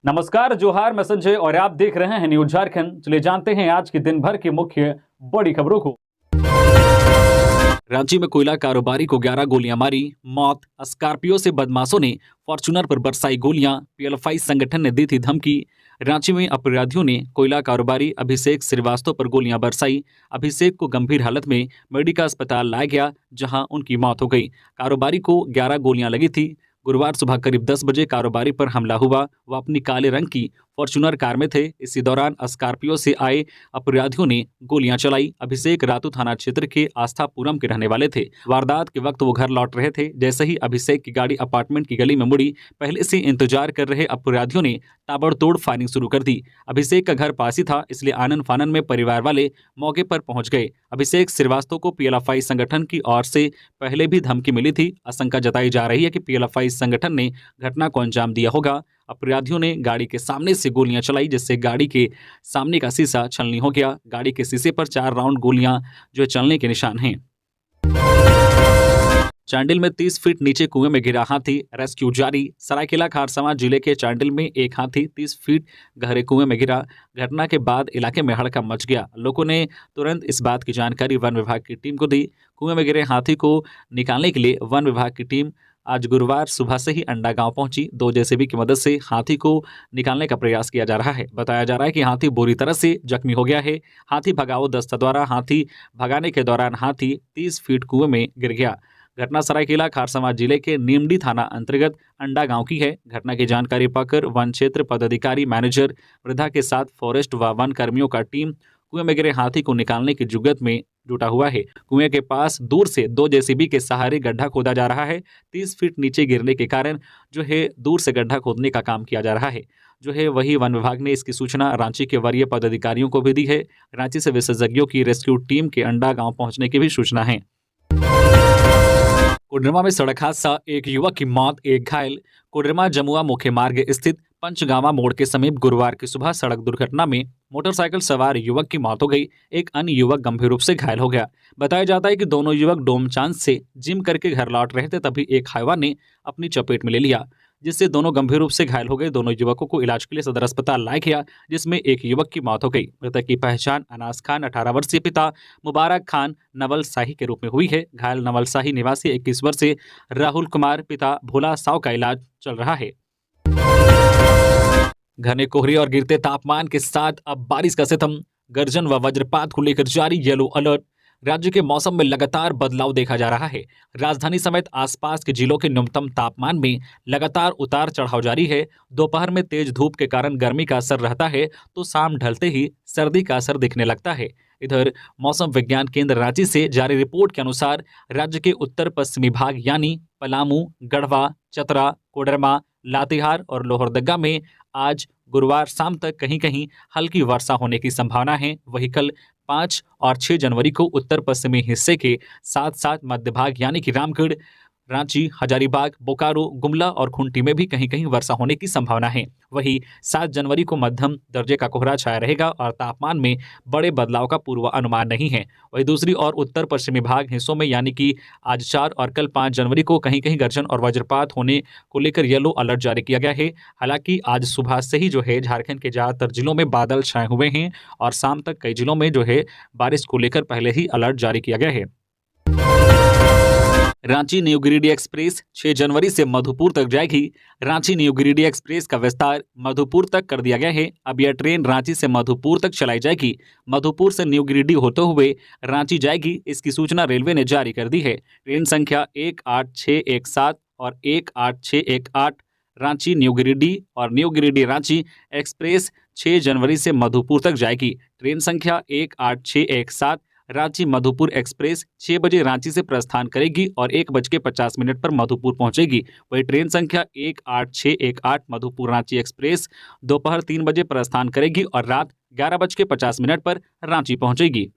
नमस्कार, जोहार, मैं संजय और आप देख रहे हैं न्यूज झारखंड। चलिए जानते हैं आज के दिन भर की मुख्य बड़ी खबरों को। रांची में कोयला कारोबारी को 11 गोलियां मारी, मौत। स्कॉर्पियो से बदमाशों ने फॉर्च्यूनर पर बरसाई गोलियां, पीएलएफआई संगठन ने दी थी धमकी। रांची में अपराधियों ने कोयला कारोबारी अभिषेक श्रीवास्तव पर गोलियां बरसाई। अभिषेक को गंभीर हालत में मेडिका अस्पताल लाया गया, जहां उनकी मौत हो गई। कारोबारी को 11 गोलियां लगी थी। गुरुवार सुबह करीब 10 बजे कारोबारी पर हमला हुआ। वह अपनी काले रंग की फॉर्च्यूनर कार में थे। इसी दौरान स्कॉर्पियो से आए अपराधियों ने गोलियां चलाई। अभिषेक रातू थाना क्षेत्र के आस्थापुरम के रहने वाले थे। वारदात के वक्त वो घर लौट रहे थे। जैसे ही अभिषेक की गाड़ी अपार्टमेंट की गली में मुड़ी, पहले से इंतजार कर रहे अपराधियों ने ताबड़तोड़ फायरिंग शुरू कर दी। अभिषेक का घर पास ही था, इसलिए आनन फानन में परिवार वाले मौके पर पहुंच गए। अभिषेक श्रीवास्तव को पीएलएफआई संगठन की ओर से पहले भी धमकी मिली थी। आशंका जताई जा रही है कि पीएलएफआई संगठन ने घटना को अंजाम दिया होगा। अपराधियों ने गाड़ी के सामने से गोलियां चलाई, जिससे गाड़ी के सामने का शीशा छलनी हो गया। गाड़ी के शीशे पर 4 राउंड गोलियां जो चलने के निशान हैं। चांडिल में 30 फीट नीचे कुएं में गिरा हाथी, रेस्क्यू जारी। सरायकेला खारसवां जिले के चांडिल में एक हाथी 30 फीट गहरे कुएं में गिरा। घटना के बाद इलाके में हड़कंप मच गया। लोगों ने तुरंत इस बात की जानकारी वन विभाग की टीम को दी। कुएं में गिरे हाथी को निकालने के लिए वन विभाग की टीम आज गुरुवार सुबह से ही अंडा गांव पहुंची। 2 जेसीबी की मदद से हाथी को निकालने का प्रयास किया जा रहा है। बताया जा रहा है कि हाथी बुरी तरह से जख्मी हो गया है। हाथी भगाओ दस्ता द्वारा हाथी भगाने के दौरान हाथी 30 फीट कुएं में गिर गया। घटना सरायकेला खारसवां जिले के नीमडी थाना अंतर्गत अंडा गांव की है। घटना की जानकारी पाकर वन क्षेत्र पदाधिकारी मैनेजर वृद्धा के साथ फॉरेस्ट व वन कर्मियों का टीम कुएं में गिरे हाथी को निकालने की जुगत में जुटा हुआ है। कुएं के पास दूर से 2 जेसीबी के सहारे गड्ढा खोदा जा रहा है। 30 फीट नीचे गिरने के कारण जो है दूर से गड्ढा खोदने का काम किया जा रहा है। जो है वही वन विभाग ने इसकी सूचना रांची के वरीय पदाधिकारियों को भी दी है। रांची से विशेषज्ञों की रेस्क्यू टीम के अंडा गांव पहुंचने की भी सूचना है। कोडरमा में सड़क हादसा, एक युवक की मौत, एक घायल। कोडरमा जमुआ मुख्य मार्ग स्थित पंचगावा मोड़ के समीप गुरुवार की सुबह सड़क दुर्घटना में मोटरसाइकिल सवार युवक की मौत हो गई। एक अन्य युवक गंभीर रूप से घायल हो गया। बताया जाता है कि दोनों युवक डोमचांच से जिम करके घर लौट रहे थे, तभी एक हाईवा ने अपनी चपेट में ले लिया, जिससे दोनों गंभीर रूप से घायल हो गए। दोनों युवकों को इलाज के लिए सदर अस्पताल लाया गया, जिसमें एक युवक की मौत हो गई। मृतक की पहचान अनास खान 18 वर्षीय, पिता मुबारक खान नवल शाही के रूप में हुई है। घायल नवल शाही निवासी 21 वर्षीय राहुल कुमार, पिता भोला साव का इलाज चल रहा है। घने कोहरे और गिरते तापमान के साथ अब बारिश का सितम, गर्जन व वज्रपात को लेकर जारी येलो अलर्ट। राज्य के मौसम में लगातार बदलाव देखा जा रहा है। राजधानी समेत आसपास के जिलों के न्यूनतम तापमान में लगातार उतार चढ़ाव जारी है। दोपहर में तेज धूप के कारण गर्मी का असर रहता है, तो शाम ढलते ही सर्दी का असर दिखने लगता है। इधर मौसम विज्ञान केंद्र रांची से जारी रिपोर्ट के अनुसार राज्य के उत्तर पश्चिमी भाग यानी पलामू, गढ़वा, चतरा, कोडरमा, लातेहार और लोहरदगा में आज गुरुवार शाम तक कहीं कहीं हल्की वर्षा होने की संभावना है। वहीं कल 5 और 6 जनवरी को उत्तर पश्चिमी हिस्से के साथ साथ मध्य भाग यानी कि रामगढ़, रांची, हजारीबाग, बोकारो, गुमला और खूंटी में भी कहीं कहीं वर्षा होने की संभावना है। वहीं 7 जनवरी को मध्यम दर्जे का कोहरा छाया रहेगा और तापमान में बड़े बदलाव का पूर्वानुमान नहीं है। वहीं दूसरी ओर उत्तर पश्चिमी भाग हिस्सों में यानी कि आज 4 और कल 5 जनवरी को कहीं कहीं गर्जन और वज्रपात होने को लेकर येलो अलर्ट जारी किया गया है। हालांकि आज सुबह से ही जो है झारखंड के ज्यादातर जिलों में बादल छाए हुए हैं और शाम तक कई जिलों में जो है बारिश को लेकर पहले ही अलर्ट जारी किया गया है। रांची न्यू गिरिडीह एक्सप्रेस 6 जनवरी से मधुपुर तक जाएगी। रांची न्यू गिरिडीह एक्सप्रेस का विस्तार मधुपुर तक कर दिया गया है। अब यह ट्रेन रांची से मधुपुर तक चलाई जाएगी। मधुपुर से न्यू गिरिडीह होते हुए रांची जाएगी। इसकी सूचना रेलवे ने जारी कर दी है। ट्रेन संख्या 18617 और 18618 रांची न्यू गिरिडीह और न्यू गिरिडीह रांची एक्सप्रेस 6 जनवरी से मधुपुर तक जाएगी। ट्रेन संख्या 18617 रांची मधुपुर एक्सप्रेस 6 बजे रांची से प्रस्थान करेगी और 1:50 पर मधुपुर पहुंचेगी। वही ट्रेन संख्या 18618 मधुपुर रांची एक्सप्रेस दोपहर 3 बजे प्रस्थान करेगी और रात 11:50 पर रांची पहुंचेगी।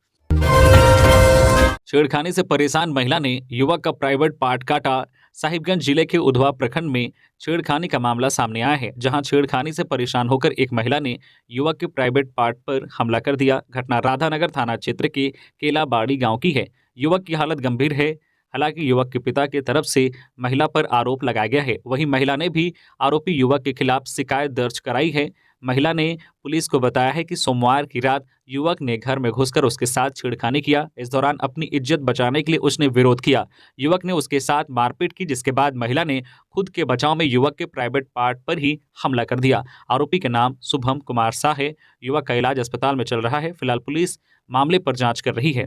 छेड़खानी से परेशान महिला ने युवक का प्राइवेट पार्ट काटा। साहिबगंज जिले के उधवा प्रखंड में छेड़खानी का मामला सामने आया है, जहां छेड़खानी से परेशान होकर एक महिला ने युवक के प्राइवेट पार्ट पर हमला कर दिया। घटना राधानगर थाना क्षेत्र के केलाबाड़ी गांव की है। युवक की हालत गंभीर है। हालांकि युवक के पिता की तरफ से महिला पर आरोप लगाया गया है। वहीं महिला ने भी आरोपी युवक के खिलाफ शिकायत दर्ज कराई है। महिला ने पुलिस को बताया है कि सोमवार की रात युवक ने घर में घुसकर उसके साथ छेड़खानी किया। इस दौरान अपनी इज्जत बचाने के लिए उसने विरोध किया। युवक ने उसके साथ मारपीट की, जिसके बाद महिला ने खुद के बचाव में युवक के प्राइवेट पार्ट पर ही हमला कर दिया। आरोपी का नाम शुभम कुमार शाह है। युवक का इलाज अस्पताल में चल रहा है। फिलहाल पुलिस मामले पर जांच कर रही है।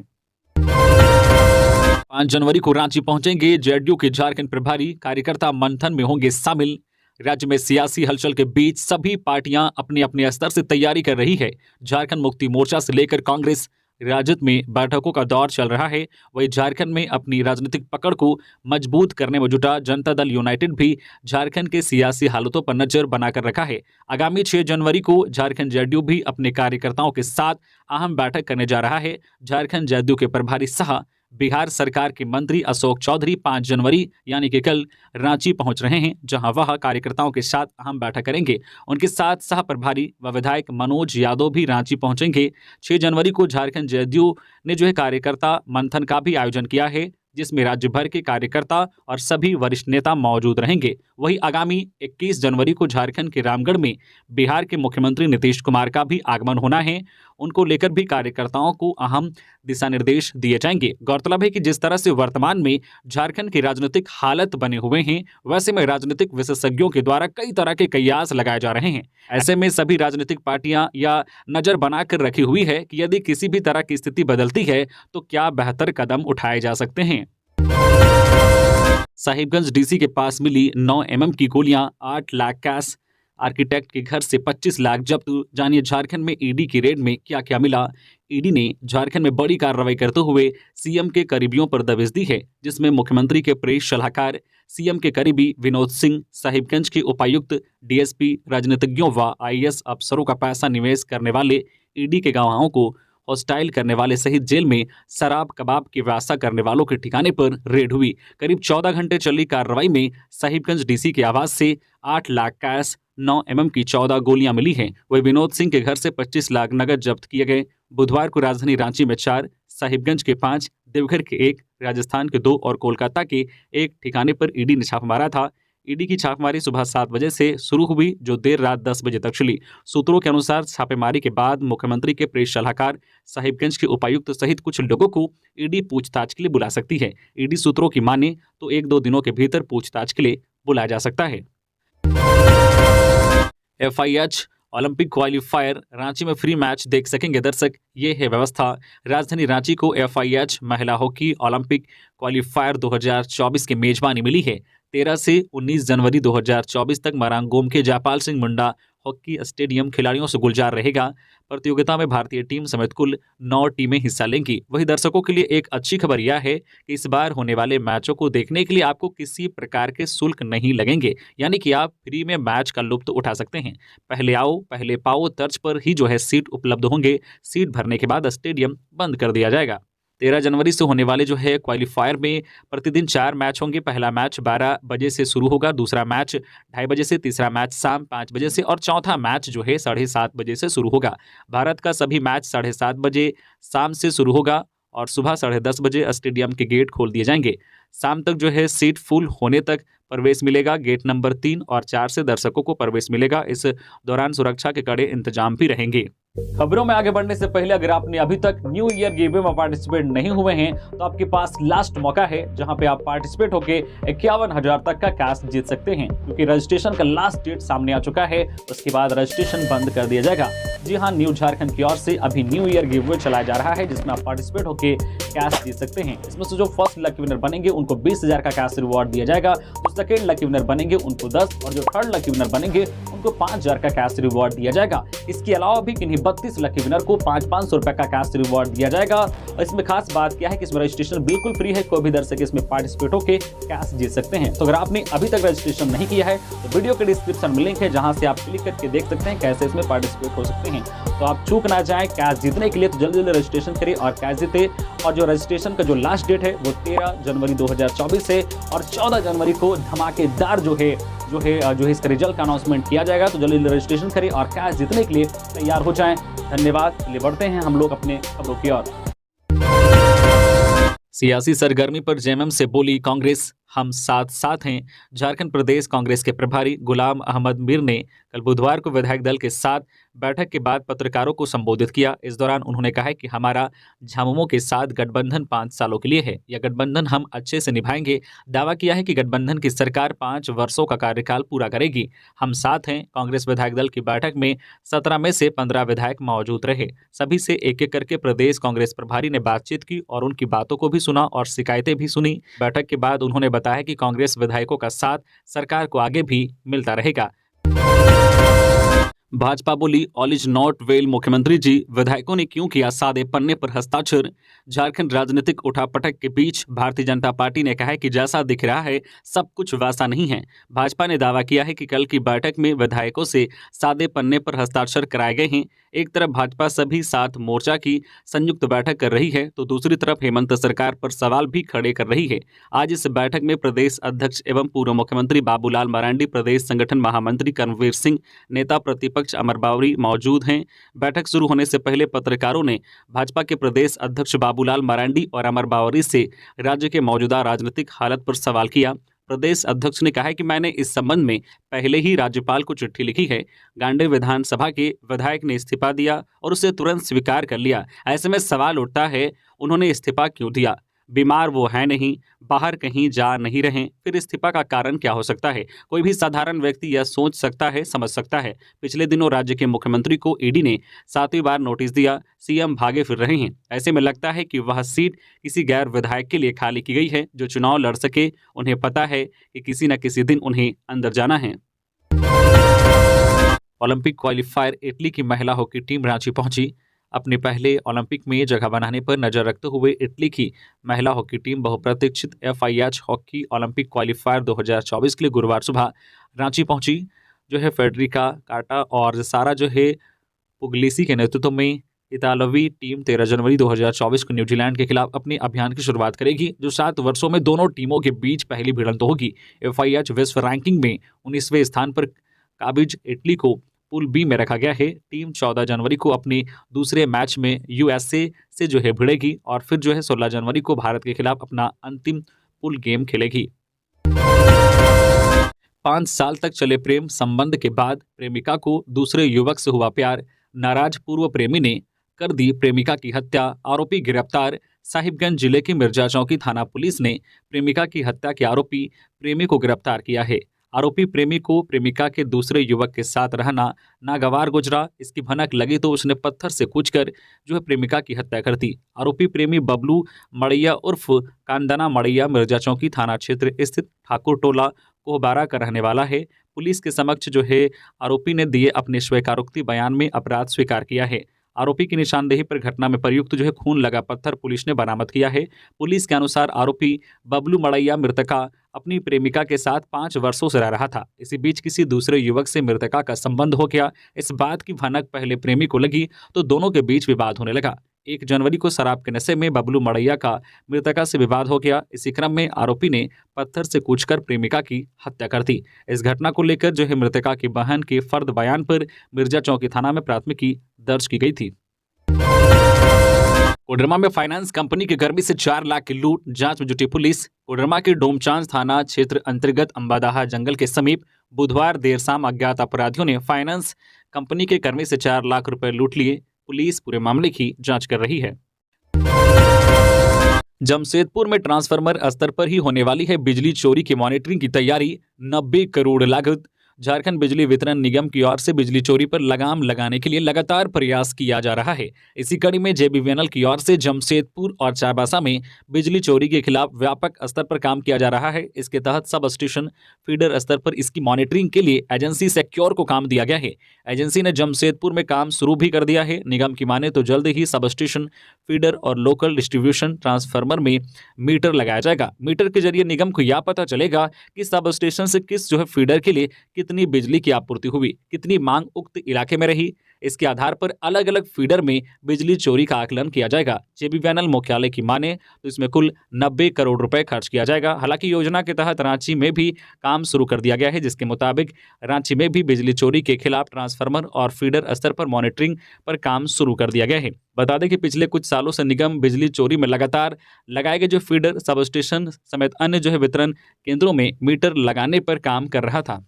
5 जनवरी को रांची पहुंचेंगे जेडीयू के झारखंड प्रभारी। कार्यकर्ता मंथन में होंगे शामिल। राज्य में सियासी हलचल के बीच सभी पार्टियां अपने अपने स्तर से तैयारी कर रही है। झारखंड मुक्ति मोर्चा से लेकर कांग्रेस, राजद में बैठकों का दौर चल रहा है। वहीं झारखंड में अपनी राजनीतिक पकड़ को मजबूत करने में जुटा जनता दल यूनाइटेड भी झारखंड के सियासी हालातों पर नजर बनाकर रखा है। आगामी 6 जनवरी को झारखंड जेडीयू भी अपने कार्यकर्ताओं के साथ अहम बैठक करने जा रहा है। झारखंड जेडीयू के प्रभारी शाह बिहार सरकार के मंत्री अशोक चौधरी 5 जनवरी यानी कि कल रांची पहुंच रहे हैं, जहां वह कार्यकर्ताओं के साथ अहम बैठक करेंगे। उनके साथ सह प्रभारी व विधायक मनोज यादव भी रांची पहुंचेंगे। 6 जनवरी को झारखंड जेडीयू ने कार्यकर्ता मंथन का भी आयोजन किया है, जिसमें राज्य भर के कार्यकर्ता और सभी वरिष्ठ नेता मौजूद रहेंगे। वहीं आगामी 21 जनवरी को झारखंड के रामगढ़ में बिहार के मुख्यमंत्री नीतीश कुमार का भी आगमन होना है। उनको लेकर भी कार्यकर्ताओं को अहम दिशा निर्देश दिए जाएंगे। गौरतलब है कि जिस तरह से वर्तमान में झारखंड की राजनीतिक हालत बने हुए हैं, वैसे में राजनीतिक विशेषज्ञों के द्वारा कई तरह के कयास लगाए जा रहे हैं। ऐसे में सभी राजनीतिक पार्टियां या नजर बनाकर रखी हुई है कि यदि किसी भी तरह की स्थिति बदलती है तो क्या बेहतर कदम उठाए जा सकते हैं। साहिबगंज डीसी के पास मिली 9 mm की गोलियां, 8 लाख कैश। आर्किटेक्ट के घर से 25 लाख जब्त। जानिए झारखंड में ईडी की रेड में क्या क्या मिला। ईडी ने झारखंड में बड़ी कार्रवाई करते हुए सीएम के करीबियों पर दबिश दी है, जिसमें मुख्यमंत्री के प्रेस सलाहकार, सीएम के करीबी विनोद सिंह, साहिबगंज के उपायुक्त, डीएसपी, राजनीतिज्ञों व आईएएस अफसरों का पैसा निवेश करने वाले, ईडी के गवाहों को हॉस्टाइल करने वाले सहित जेल में शराब कबाब की व्यवस्था करने वालों के ठिकाने पर रेड हुई। करीब 14 घंटे चली कार्रवाई में साहिबगंज डीसी के आवास से 8 लाख कैश, 9 mm की 14 गोलियां मिली हैं। वही विनोद सिंह के घर से 25 लाख नगद जब्त किए गए। बुधवार को राजधानी रांची में 4, साहिबगंज के 5, देवघर के 1, राजस्थान के 2 और कोलकाता के 1 ठिकाने पर ईडी ने छापा मारा था। ईडी की छापेमारी सुबह 7 बजे से शुरू हुई, जो देर रात 10 बजे तक चली। सूत्रों के अनुसार छापेमारी के बाद मुख्यमंत्री के प्रेस सलाहकार, साहिबगंज के उपायुक्त सहित कुछ लोगों को ईडी पूछताछ के लिए बुला सकती है। ईडी सूत्रों की माने तो 1-2 दिनों के भीतर पूछताछ के लिए बुलाया जा सकता है। FIH ओलंपिक क्वालिफायर, रांची में फ्री मैच देख सकेंगे दर्शक, ये है व्यवस्था। राजधानी रांची को FIH महिला हॉकी ओलंपिक क्वालिफायर 2024 की मेजबानी मिली है। 13 से 19 जनवरी 2024 तक मरांगोम के जयपाल सिंह मुंडा हॉकी स्टेडियम खिलाड़ियों से गुलजार रहेगा। प्रतियोगिता में भारतीय टीम समेत कुल 9 टीमें हिस्सा लेंगी। वहीं दर्शकों के लिए एक अच्छी खबर यह है कि इस बार होने वाले मैचों को देखने के लिए आपको किसी प्रकार के शुल्क नहीं लगेंगे, यानी कि आप फ्री में मैच का लुत्फ उठा सकते हैं। पहले आओ पहले पाओ तर्ज पर ही सीट उपलब्ध होंगे। सीट भरने के बाद स्टेडियम बंद कर दिया जाएगा। 13 जनवरी से होने वाले क्वालिफायर में प्रतिदिन 4 मैच होंगे। पहला मैच 12 बजे से शुरू होगा, दूसरा मैच 2:30 बजे से, तीसरा मैच शाम 5 बजे से और चौथा मैच 7:30 बजे से शुरू होगा। भारत का सभी मैच 7:30 बजे शाम से शुरू होगा और सुबह 10:30 बजे स्टेडियम के गेट खोल दिए जाएंगे। शाम तक सीट फुल होने तक प्रवेश मिलेगा। गेट नंबर 3 और 4 से दर्शकों को प्रवेश मिलेगा। इस दौरान सुरक्षा के कड़े इंतजाम भी रहेंगे। खबरों में आगे बढ़ने से पहले अगर आपने अभी तक न्यू ईयर गिवअवे में पार्टिसिपेट नहीं हुए हैं तो आपके पास लास्ट मौका है, जहां पे आप पार्टिसिपेट होके 51,000 तक का कैश जीत सकते हैं, क्योंकि रजिस्ट्रेशन का लास्ट डेट सामने आ चुका है। उसके बाद रजिस्ट्रेशन बंद कर दिया जाएगा। जी हाँ, न्यू झारखंड की ओर से अभी न्यू ईयर गिवअवे चलाया जा रहा है, जिसमें आप पार्टिसिपेट होके कैश जीत सकते हैं। इसमें से जो फर्स्ट लकी विनर बनेंगे उनको 20,000 का कैश रिवॉर्ड दिया जाएगा, जो सेकेंड लकी विनर बनेंगे उनको 10 और जो थर्ड लकी विनर बनेंगे उनको 5,000 का कैश रिवॉर्ड दिया जाएगा। इसके अलावा भी किन्हीं 32 लकी विनर को 500 रुपए का कैश रिवॉर्ड दिया जाएगा। और इसमें खास बात क्या है कि इसमें रजिस्ट्रेशन बिल्कुल फ्री है। कोई भी दर्शक इसमें पार्टिसिपेट होकर कैश जीत सकते हैं। तो अगर आपने अभी तक रजिस्ट्रेशन नहीं किया है तो वीडियो के डिस्क्रिप्शन में लिंक है, जहां से आप क्लिक करके देख सकते हैं कैसे इसमें पार्टिसिपेट हो सकते हैं। तो आप चूक ना जाए कैश जीतने के लिए, तो जल्दी जल्दी रजिस्ट्रेशन करिए और कैश जीते। और जो रजिस्ट्रेशन का जो लास्ट डेट है वो 13 जनवरी 2024 है और 14 जनवरी को धमाकेदार इसका रिजल्ट का अनाउंसमेंट किया जाएगा। तो जल्दी रजिस्ट्रेशन करें और कैश जीतने के लिए तैयार हो जाएं। धन्यवाद। बढ़ते हैं हम लोग अपने खबरों की ओर। सियासी सरगर्मी पर जेएमएम से बोली कांग्रेस, हम साथ साथ हैं। झारखंड प्रदेश कांग्रेस के प्रभारी गुलाम अहमद मीर ने कल बुधवार को विधायक दल के साथ बैठक के बाद पत्रकारों को संबोधित किया। इस दौरान उन्होंने कहा कि हमारा झामुमो के साथ गठबंधन 5 सालों के लिए है। यह गठबंधन हम अच्छे से निभाएंगे। दावा किया है कि गठबंधन की सरकार 5 वर्षों का कार्यकाल पूरा करेगी। हम साथ हैं। कांग्रेस विधायक दल की बैठक में 17 में से 15 विधायक मौजूद रहे। सभी से एक एक करके प्रदेश कांग्रेस प्रभारी ने बातचीत की और उनकी बातों को भी सुना और शिकायतें भी सुनी। बैठक के बाद उन्होंने बताया कि कांग्रेस विधायकों का साथ सरकार को आगे भी मिलता रहेगा। भाजपा बोली ऑल इज नॉट वेल। मुख्यमंत्री जी, विधायकों ने क्यों किया सादे पन्ने पर हस्ताक्षर? झारखंड राजनीतिक उठापटक के बीच भारतीय जनता पार्टी ने कहा है कि जैसा दिख रहा है सब कुछ वैसा नहीं है। भाजपा ने दावा किया है कि कल की बैठक में विधायकों से सादे पन्ने पर हस्ताक्षर कराए गए हैं। एक तरफ भाजपा सभी सात मोर्चा की संयुक्त बैठक कर रही है तो दूसरी तरफ हेमंत सरकार पर सवाल भी खड़े कर रही है। आज इस बैठक में प्रदेश अध्यक्ष एवं पूर्व मुख्यमंत्री बाबूलाल मरांडी, प्रदेश संगठन महामंत्री कर्मवीर सिंह, नेता प्रतिपक्ष अमर बावरी मौजूद हैं। बैठक शुरू होने से पहले पत्रकारों ने भाजपा के प्रदेश अध्यक्ष बाबूलाल मरांडी और अमर बावरी से राज्य के मौजूदा राजनीतिक हालत पर सवाल किया। प्रदेश अध्यक्ष ने कहा है कि मैंने इस संबंध में पहले ही राज्यपाल को चिट्ठी लिखी है। गांडे विधानसभा के विधायक ने इस्तीफा दिया और उसे तुरंत स्वीकार कर लिया। ऐसे में सवाल उठता है उन्होंने इस्तीफा क्यों दिया? बीमार वो है नहीं, बाहर कहीं जा नहीं रहे, फिर इस्तीफा का कारण क्या हो सकता है? कोई भी साधारण व्यक्ति यह सोच सकता है, समझ सकता है। पिछले दिनों राज्य के मुख्यमंत्री को ईडी ने 7वीं बार नोटिस दिया। सीएम भागे फिर रहे हैं। ऐसे में लगता है कि वह सीट किसी गैर विधायक के लिए खाली की गई है जो चुनाव लड़ सके। उन्हें पता है कि किसी न किसी दिन उन्हें अंदर जाना है। ओलंपिक क्वालिफायर इटली की महिला हॉकी टीम रांची पहुंची। अपने पहले ओलंपिक में जगह बनाने पर नजर रखते हुए इटली की महिला हॉकी टीम बहुप्रतीक्षित FIH हॉकी ओलंपिक क्वालिफायर 2024 के लिए गुरुवार सुबह रांची पहुंची। फेडरिका काटा और सारा पुगलिसी के नेतृत्व में इतालवी टीम 13 जनवरी 2024 को न्यूजीलैंड के खिलाफ अपने अभियान की शुरुआत करेगी, जो 7 वर्षों में दोनों टीमों के बीच पहली भिड़ंत होगी। FIH विश्व रैंकिंग में 19वें स्थान पर काबिज इटली को पूल बी में रखा गया है। टीम 14 जनवरी को अपने दूसरे मैच में USA से भिड़ेगी और फिर 16 जनवरी को भारत के खिलाफ अपना अंतिम पूल गेम खेलेगी। 5 साल तक चले प्रेम संबंध के बाद प्रेमिका को दूसरे युवक से हुआ प्यार। नाराज पूर्व प्रेमी ने कर दी प्रेमिका की हत्या, आरोपी गिरफ्तार। साहिबगंज जिले की मिर्जा चौकी थाना पुलिस ने प्रेमिका की हत्या के आरोपी प्रेमी को गिरफ्तार किया है। आरोपी प्रेमी को प्रेमिका के दूसरे युवक के साथ रहना नागवार गुजरा। इसकी भनक लगी तो उसने पत्थर से कूचकर प्रेमिका की हत्या कर दी। आरोपी प्रेमी बबलू मड़ैया उर्फ कांदना मड़ैया मिर्जा चौकी थाना क्षेत्र स्थित ठाकुर टोला कोहबारा का रहने वाला है। पुलिस के समक्ष आरोपी ने दिए अपने स्वीकारोक्ति बयान में अपराध स्वीकार किया है। आरोपी की निशानदेही पर घटना में प्रयुक्त खून लगा पत्थर पुलिस ने बरामद किया है। पुलिस के अनुसार आरोपी बबलू मड़ैया मृतका अपनी प्रेमिका के साथ 5 वर्षों से रह रहा था। इसी बीच किसी दूसरे युवक से मृतका का संबंध हो गया। इस बात की भनक पहले प्रेमी को लगी तो दोनों के बीच विवाद होने लगा। 1 जनवरी को शराब के नशे में बबलू मड़ैया का मृतका से विवाद हो गया। इसी क्रम में आरोपी ने पत्थर से कूचकर प्रेमिका की हत्या कर दी। इस घटना को लेकर मृतका की बहन के फर्द बयान पर मिर्जा चौकी थाना में प्राथमिकी दर्ज की गई थी। कोडरमा में फाइनेंस कंपनी के गर्मी से 4 लाख की लूट, जांच में जुटी पुलिस। कोडरमा के डोमचांच थाना क्षेत्र अंतर्गत अंबादाहा जंगल के समीप बुधवार देर शाम अज्ञात अपराधियों ने फाइनेंस कंपनी के कर्मी से 4 लाख रुपए लूट लिए। पुलिस पूरे मामले की जांच कर रही है। जमशेदपुर में ट्रांसफार्मर स्तर पर ही होने वाली है बिजली चोरी की मॉनिटरिंग की तैयारी। 90 करोड़ लागत। झारखंड बिजली वितरण निगम की ओर से बिजली चोरी पर लगाम लगाने के लिए लगातार प्रयास किया जा रहा है। इसी कड़ी में JBVNL की ओर से जमशेदपुर और चाईबासा में बिजली चोरी के खिलाफ व्यापक स्तर पर काम किया जा रहा है। इसके तहत सब स्टेशन फीडर स्तर पर इसकी मॉनिटरिंग के लिए एजेंसी सेक्योर को काम दिया गया है। एजेंसी ने जमशेदपुर में काम शुरू भी कर दिया है। निगम की माने तो जल्द ही सब स्टेशन फीडर और लोकल डिस्ट्रीब्यूशन ट्रांसफार्मर में मीटर लगाया जाएगा। मीटर के जरिए निगम को यह पता चलेगा कि सब स्टेशन से किस फीडर के लिए कितनी बिजली की आपूर्ति हुई, कितनी मांग उक्त इलाके में रही। इसके आधार पर अलग अलग फीडर में बिजली चोरी का आकलन किया जाएगा। जेबीवीएनएल मुख्यालय की माने तो इसमें कुल 90 करोड़ रुपए खर्च किया जाएगा। हालांकि योजना के तहत रांची में भी काम शुरू कर दिया गया है, जिसके मुताबिक रांची में भी बिजली चोरी के खिलाफ ट्रांसफार्मर और फीडर स्तर पर मॉनिटरिंग पर काम शुरू कर दिया गया है। बता दें कि पिछले कुछ सालों से निगम बिजली चोरी में लगातार लगाए गए जो फीडर, सब समेत अन्य जो है वितरण केंद्रों में मीटर लगाने पर काम कर रहा था।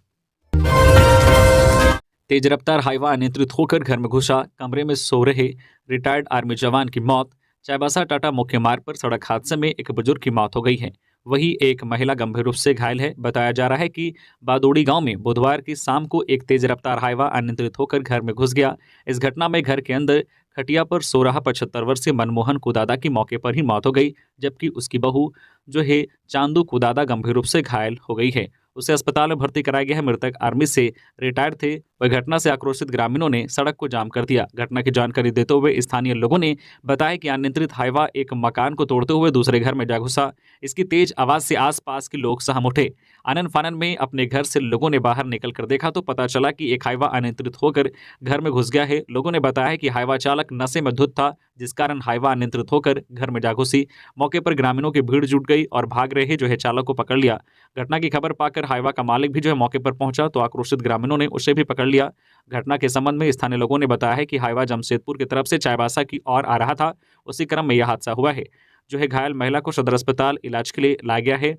तेज रफ्तार हाईवा अनियंत्रित होकर घर में घुसा, कमरे में सो रहे रिटायर्ड आर्मी जवान की मौत। चाईबासा टाटा मुख्य मार्ग पर सड़क हादसे में एक बुजुर्ग की मौत हो गई है, वहीं एक महिला गंभीर रूप से घायल है। बताया जा रहा है कि बादोड़ी गांव में बुधवार की शाम को एक तेज रफ्तार हाईवा अनियंत्रित होकर घर में घुस गया। इस घटना में घर के अंदर खटिया पर सो रहा 75 वर्षीय मनमोहन कुदादा की मौके पर ही मौत हो गई, जबकि उसकी बहू जो है चांदू कुदादा गंभीर रूप से घायल हो गई है। उसे अस्पताल में भर्ती कराया गया है। मृतक आर्मी से रिटायर्ड थे। वह घटना से आक्रोशित ग्रामीणों ने सड़क को जाम कर दिया। घटना की जानकारी देते हुए स्थानीय लोगों ने बताया कि अनियंत्रित हाईवा एक मकान को तोड़ते हुए दूसरे घर में जा घुसा। इसकी तेज आवाज से आसपास के लोग सहम उठे। आनन फानन में अपने घर से लोगों ने बाहर निकलकर देखा तो पता चला कि एक हाईवा अनियंत्रित होकर घर में घुस गया है। लोगों ने बताया कि हाईवा चालक नशे में धुत था, जिस कारण हाईवा अनियंत्रित होकर घर में जा घुसी। मौके पर ग्रामीणों की भीड़ जुट गई और भाग रहे जो है चालक को पकड़ लिया। घटना की खबर पाकर हाईवा का मालिक भी जो है मौके पर पहुंचा तो आक्रोशित ग्रामीणों ने उसे भी पकड़ लिया। घटना के संबंध में स्थानीय लोगों ने बताया है कि हाईवा जमशेदपुर की तरफ से चाईबासा की ओर आ रहा था। उसी क्रम में यह हादसा हुआ है। जो है घायल महिला को सदर अस्पताल इलाज के लिए लाया गया है।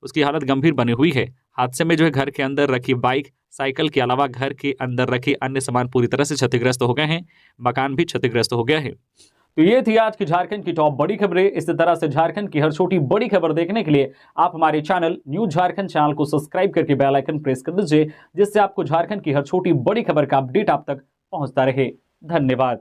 उसकी हालत गंभीर बनी हुई है। हादसे में जो है घर के अंदर रखी बाइक, साइकिल के अलावा घर के अंदर रखे अन्य सामान पूरी तरह से क्षतिग्रस्त हो गए हैं। मकान भी क्षतिग्रस्त हो गया है। तो ये थी आज की झारखंड की टॉप बड़ी खबरें। इसी तरह से झारखंड की हर छोटी बड़ी खबर देखने के लिए आप हमारे चैनल न्यूज झारखंड चैनल को सब्सक्राइब करके बेल आइकन प्रेस कर दीजिए, जिससे आपको झारखंड की हर छोटी बड़ी खबर का अपडेट आप तक पहुंचता रहे। धन्यवाद।